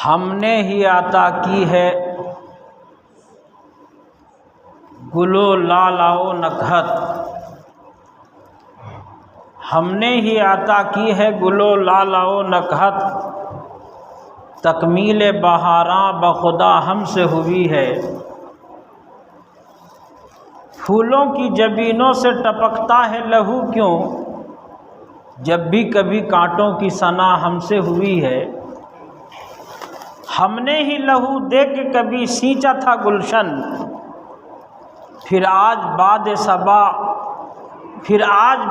ہم نے ہی عطا کی ہے گل و لالہ و نکہت، ہم نے ہی عطا کی ہے گل و لالہ و نکہت، تکمیل بہاراں بخدا ہم سے ہوئی ہے، پھولوں کی جبینوں سے ٹپکتا ہے لہو کیوں، جب بھی کبھی کانٹوں کی ثنا ہم سے ہوئی ہے، ہم نے ہی لہو دے کے کبھی سینچا تھا گلشن، پھر آج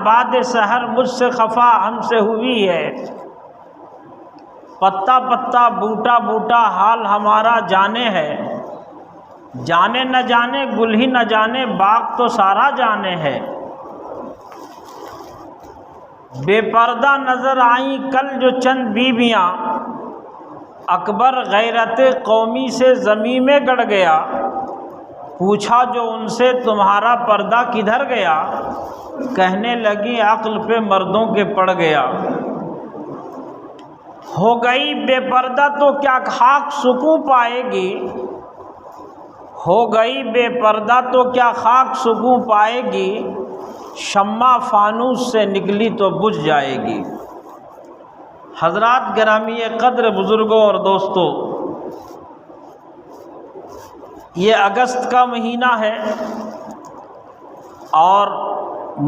باد سحر مجھ سے خفا ہم سے ہوئی ہے، پتا پتا بوٹا بوٹا حال ہمارا جانے ہے، جانے نہ جانے گل ہی نہ جانے باغ تو سارا جانے ہے، بے پردہ نظر آئیں کل جو چند بیویاں، اکبر غیرت قومی سے زمین میں گڑ گیا، پوچھا جو ان سے تمہارا پردہ کدھر گیا، کہنے لگی عقل پہ مردوں کے پڑ گیا، ہو گئی بے پردہ تو کیا خاک سکون پائے گی، ہو گئی بے پردہ تو کیا خاک سکون پائے گی، شمع فانوس سے نکلی تو بجھ جائے گی۔ حضرات گرامی قدر، بزرگوں اور دوستوں، یہ اگست کا مہینہ ہے اور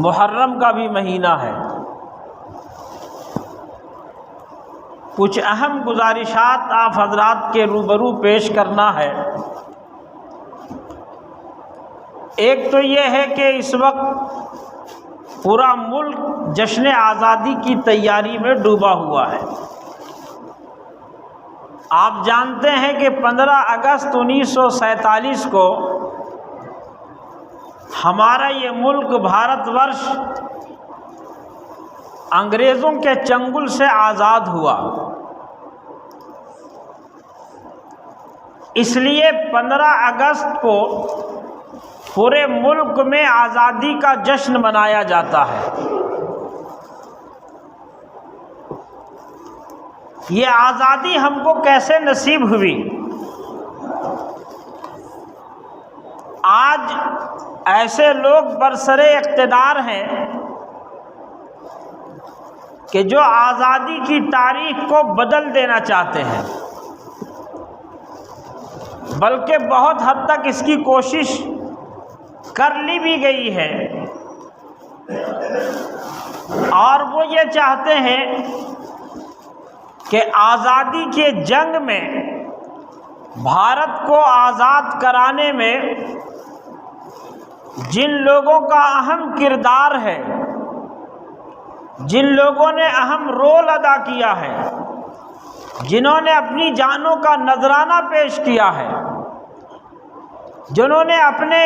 محرم کا بھی مہینہ ہے۔ کچھ اہم گزارشات آپ حضرات کے روبرو پیش کرنا ہے۔ ایک تو یہ ہے کہ اس وقت پورا ملک جشن آزادی کی تیاری میں ڈوبا ہوا ہے۔ آپ جانتے ہیں کہ 15 اگست 1947 کو ہمارا یہ ملک بھارت ورش انگریزوں کے چنگل سے آزاد ہوا، اس لیے 15 اگست کو پورے ملک میں آزادی کا جشن منایا جاتا ہے۔ یہ آزادی ہم کو کیسے نصیب ہوئی؟ آج ایسے لوگ برسر اقتدار ہیں کہ جو آزادی کی تاریخ کو بدل دینا چاہتے ہیں، بلکہ بہت حد تک اس کی کوشش کر لی بھی گئی ہے، اور وہ یہ چاہتے ہیں کہ آزادی کے جنگ میں بھارت کو آزاد کرانے میں جن لوگوں کا اہم کردار ہے، جن لوگوں نے اہم رول ادا کیا ہے، جنہوں نے اپنی جانوں کا نذرانہ پیش کیا ہے، جنہوں نے اپنے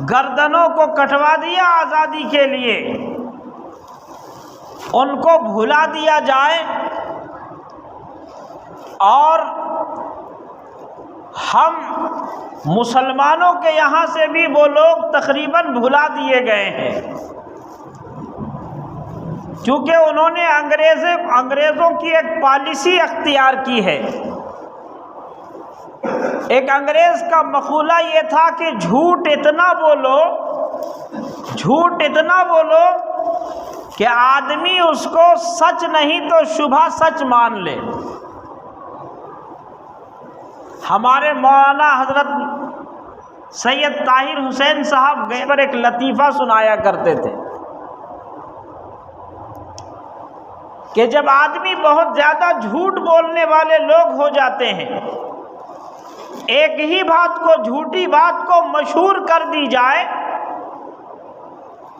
گردنوں کو کٹوا دیا آزادی کے لیے، ان کو بھلا دیا جائے اور ہم مسلمانوں کے یہاں سے بھی وہ لوگ تقریباً بھلا دیے گئے ہیں، کیونکہ انہوں نے انگریزوں کی ایک پالیسی اختیار کی ہے۔ ایک انگریز کا مقولہ یہ تھا کہ جھوٹ اتنا بولو کہ آدمی اس کو سچ نہیں تو شبہ سچ مان لے۔ ہمارے مولانا حضرت سید طاہر حسین صاحب گئے پر ایک لطیفہ سنایا کرتے تھے کہ جب آدمی بہت زیادہ جھوٹ بولنے والے لوگ ہو جاتے ہیں، ایک ہی بات کو، جھوٹی بات کو مشہور کر دی جائے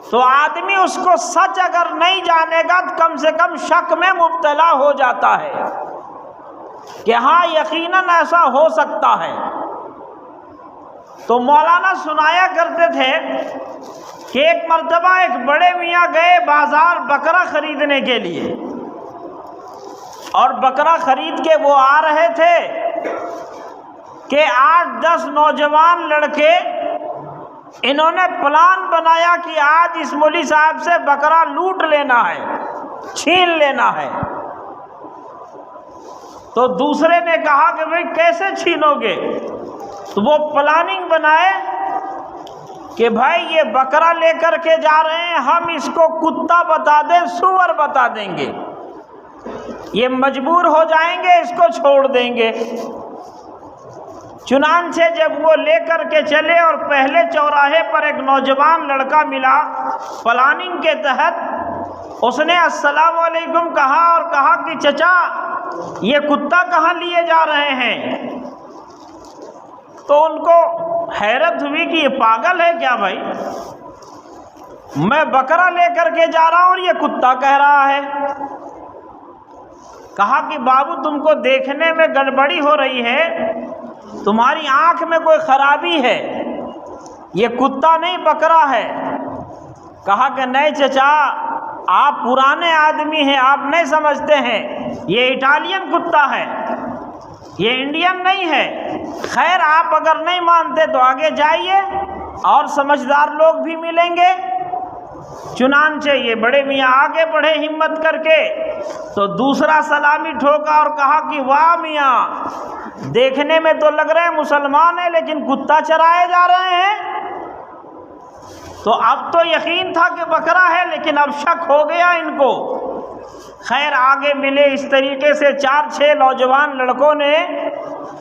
تو آدمی اس کو سچ اگر نہیں جانے گا تو کم سے کم شک میں مبتلا ہو جاتا ہے کہ ہاں یقیناً ایسا ہو سکتا ہے۔ تو مولانا سنایا کرتے تھے کہ ایک مرتبہ ایک بڑے میاں گئے بازار بکرا خریدنے کے لیے، اور بکرا خرید کے وہ آ رہے تھے کہ 8-10 نوجوان لڑکے انہوں نے پلان بنایا کہ آج اس مولوی صاحب سے بکرا لوٹ لینا ہے، چھین لینا ہے۔ تو دوسرے نے کہا کہ بھئی کیسے چھینوگے؟ تو وہ پلاننگ بنائے کہ بھائی یہ بکرا لے کر کے جا رہے ہیں، ہم اس کو کتا بتا دیں، سور بتا دیں گے، یہ مجبور ہو جائیں گے، اس کو چھوڑ دیں گے۔ چنانچہ جب وہ لے کر کے چلے اور پہلے چوراہے پر ایک نوجوان لڑکا ملا پلاننگ کے تحت، اس نے السلام علیکم کہا اور کہا کہ چچا یہ کتا کہاں لیے جا رہے ہیں؟ تو ان کو حیرت ہوئی کہ یہ پاگل ہے کیا بھائی، میں بکرا لے کر کے جا رہا ہوں اور یہ کتا کہہ رہا ہے۔ کہا کہ بابو تم کو دیکھنے میں گڑبڑی ہو رہی ہے، تمہاری آنکھ میں کوئی خرابی ہے، یہ کتا نہیں بکرا ہے۔ کہا کہ نہیں چچا آپ پرانے آدمی ہیں، آپ نہیں سمجھتے ہیں، یہ اٹالین کتا ہے، یہ انڈین نہیں ہے۔ خیر آپ اگر نہیں مانتے تو آگے جائیے اور سمجھدار لوگ بھی ملیں گے۔ چنانچہ یہ بڑے میاں آگے بڑھے ہمت کر کے، تو دوسرا سلامی ٹھوکا اور کہا کہ واہ میاں، دیکھنے میں تو لگ رہے ہیں مسلمان ہیں لیکن کتا چرائے جا رہے ہیں۔ تو اب تو یقین تھا کہ بکرا ہے لیکن اب شک ہو گیا ان کو۔ خیر آگے ملے، اس طریقے سے 4-6 نوجوان لڑکوں نے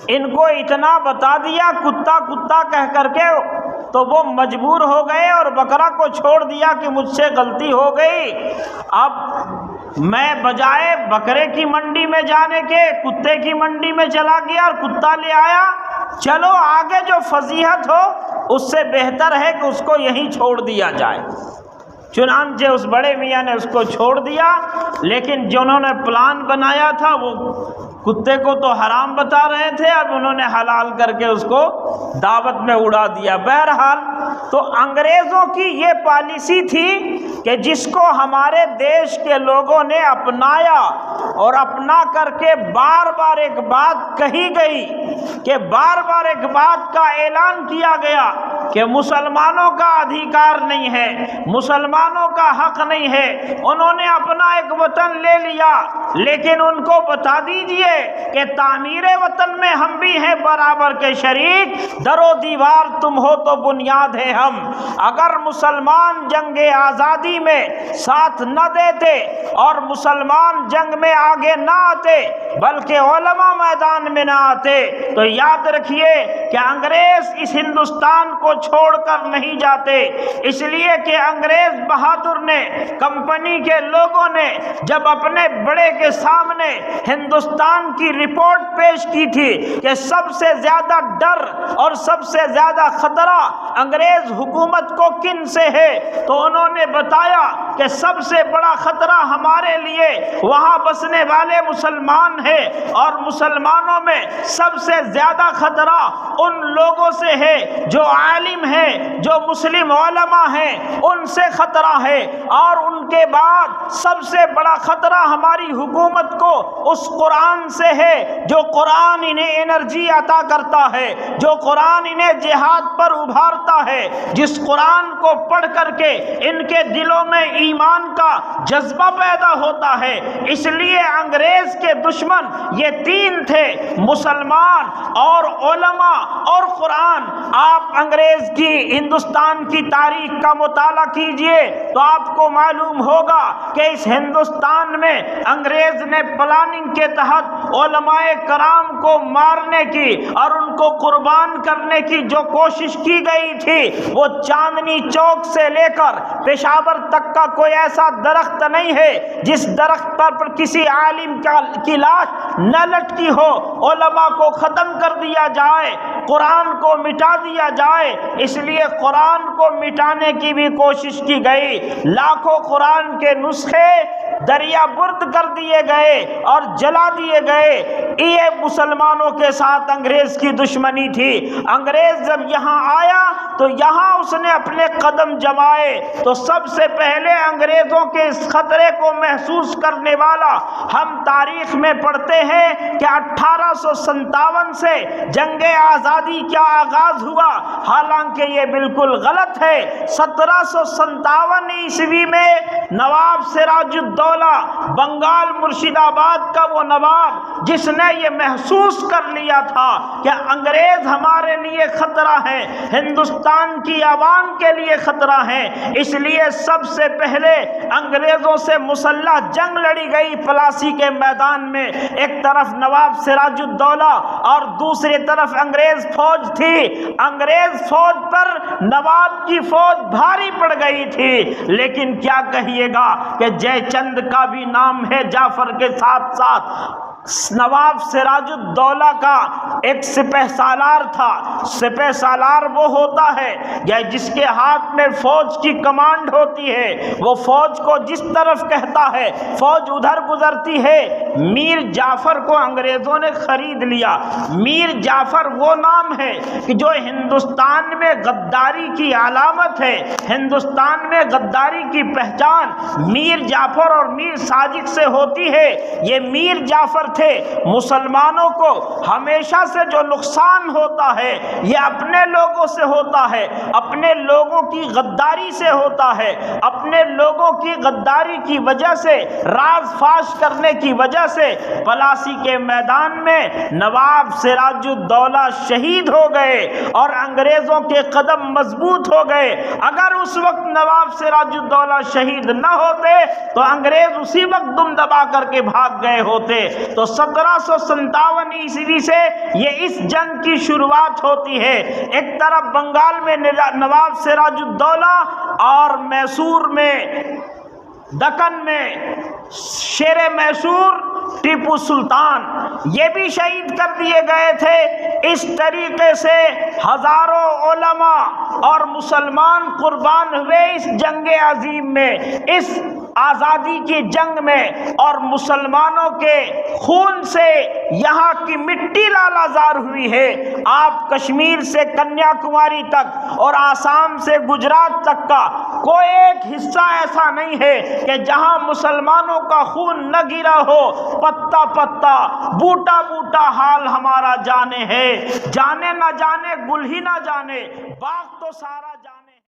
ان کو اتنا بتا دیا کتا کتا کہہ کر کے، تو وہ مجبور ہو گئے اور بکرا کو چھوڑ دیا کہ مجھ سے غلطی ہو گئی، اب میں بجائے بکرے کی منڈی میں جانے کے کتے کی منڈی میں چلا گیا اور کتا لے آیا۔ چلو آگے جو فضیحت ہو اس سے بہتر ہے کہ اس کو یہیں چھوڑ دیا جائے۔ چنانچہ اس بڑے میاں نے اس کو چھوڑ دیا، لیکن جنہوں نے پلان بنایا تھا وہ کتے کو تو حرام بتا رہے تھے، اب انہوں نے حلال کر کے اس کو دعوت میں اڑا دیا۔ بہرحال تو انگریزوں کی یہ پالیسی تھی کہ جس کو ہمارے دیش کے لوگوں نے اپنایا اور اپنا کر کے بار بار ایک بات کہی گئی کہ بار بار ایک بات کا اعلان کیا گیا کہ مسلمانوں کا ادھیکار نہیں ہے، مسلمانوں کا حق نہیں ہے۔ انہوں نے اپنا ایک وطن لے لیا، لیکن ان کو بتا دیجئے کہ تعمیر وطن میں ہم بھی ہیں برابر کے شریک، در و دیوار تم ہو تو بنیاد ہے ہم۔ اگر مسلمان جنگ آزادی میں ساتھ نہ دیتے اور مسلمان جنگ میں آگے نہ آتے بلکہ علماء میدان میں نہ آتے تو یاد رکھیے کہ انگریز اس ہندوستان کو چھوڑ کر نہیں جاتے، اس لیے کہ انگریز بہادر نے، کمپنی کے لوگوں نے جب اپنے بڑے کے سامنے ہندوستان کی رپورٹ پیش کی تھی کہ سب سے زیادہ ڈر اور سب سے زیادہ خطرہ انگریز حکومت کو کن سے ہے، تو انہوں نے بتایا کہ سب سے بڑا خطرہ ہمارے لیے وہاں بسنے والے مسلمان ہیں، اور مسلمانوں میں سب سے زیادہ خطرہ ان لوگوں سے ہے جو عالم ہیں، جو مسلم علماء ہیں، ان سے خطرہ ہے، اور ان کے بعد سب سے بڑا خطرہ ہماری حکومت کو اس قرآن سے ہے جو قرآن انہیں انرجی عطا کرتا ہے، جو قرآن انہیں جہاد پر ابھارتا ہے، جس قرآن کو پڑھ کر کے ان کے دلوں میں ایمان کا جذبہ پیدا ہوتا ہے۔ اس لیے انگریز کے دشمن یہ 3 تھے، مسلمان اور علماء اور قرآن۔ آپ انگریز کی ہندوستان کی تاریخ کا مطالعہ کیجئے تو آپ کو معلوم ہوگا کہ اس ہندوستان میں انگریز نے پلاننگ کے تحت علماء کرام کو مارنے کی اور ان کو قربان کرنے کی جو کوشش کی گئی تھی، وہ چاندنی چوک سے لے کر پشاور تک کا کوئی ایسا درخت نہیں ہے جس درخت پر کسی عالم کی لاش نہ لٹکی ہو۔ علماء کو ختم کر دیا جائے، قرآن کو مٹا دیا جائے، اس لیے قرآن کو مٹانے کی بھی کوشش کی گئی۔ لاکھوں قرآن کے نسخے دریا برد کر دیے گئے اور جلا دیے گئے۔ یہ مسلمانوں کے ساتھ انگریز کی دشمنی تھی۔ انگریز جب یہاں آیا تو یہاں اس نے اپنے قدم جمائے تو سب سے پہلے انگریزوں کے اس خطرے کو محسوس کرنے والا ہم تاریخ میں پڑھتے ہیں کہ 1857 سے جنگ آزادی کا آغاز ہوا، حالانکہ یہ بالکل غلط ہے۔ 1757 عیسوی میں نواب سراج الدولہ الدولہ بنگال مرشد آباد کا وہ نواب جس نے یہ محسوس کر لیا تھا کہ انگریز ہمارے لیے خطرہ ہے، ہندوستان کی عوام کے لیے خطرہ ہے، اس لیے سب سے پہلے انگریزوں سے مسلح جنگ لڑی گئی پلاسی کے میدان میں۔ ایک طرف نواب سراج الدولہ اور دوسری طرف انگریز فوج تھی۔ انگریز فوج پر نواب کی فوج بھاری پڑ گئی تھی، لیکن کیا کہیے گا کہ جے چند کا بھی نام ہے جعفر کے ساتھ ساتھ نواب سراج الدولہ کا ایک سپہ سالار تھا۔ سپہ سالار وہ ہوتا ہے یا جس کے ہاتھ میں فوج کی کمانڈ ہوتی ہے، وہ فوج کو جس طرف کہتا ہے فوج ادھر گزرتی ہے۔ میر جعفر کو انگریزوں نے خرید لیا۔ میر جعفر وہ نام ہے کہ جو ہندوستان میں غداری کی علامت ہے، ہندوستان میں غداری کی پہچان میر جعفر اور میر ساجد سے ہوتی ہے۔ یہ میر جعفر تھے۔ مسلمانوں کو ہمیشہ سے جو نقصان ہوتا ہے یہ اپنے لوگوں سے ہوتا ہے، اپنے لوگوں کی غداری سے ہوتا ہے، اپنے لوگوں کی غداری کی وجہ سے، راز فاش کرنے کی وجہ سے پلاسی کے میدان میں نواب سراج الدولہ شہید ہو گئے اور انگریزوں کے قدم مضبوط ہو گئے۔ اگر اس وقت نواب سراج الدولہ شہید نہ ہوتے تو انگریز اسی وقت دم دبا کر کے بھاگ گئے ہوتے۔ تو 1757 عیسوی سے یہ اس جنگ کی شروعات ہوتی ہے۔ ایک طرف بنگال میں نواب سراج الدولہ اور میسور میں، دکن میں شیر میسور ٹیپو سلطان یہ بھی شہید کر دیے گئے تھے۔ اس طریقے سے ہزاروں علماء اور مسلمان قربان ہوئے اس جنگ عظیم میں، اس آزادی کی جنگ میں، اور مسلمانوں کے خون سے یہاں کی مٹی لالازار ہوئی ہے۔ آپ کشمیر سے کنیا کماری تک اور آسام سے گجرات تک کا کوئی ایک حصہ ایسا نہیں ہے کہ جہاں مسلمانوں کا خون نہ گرا ہو۔ پتا پتا، بوٹا بوٹا حال ہمارا جانے ہے، جانے نہ جانے گل ہی نہ جانے، باغ تو سارا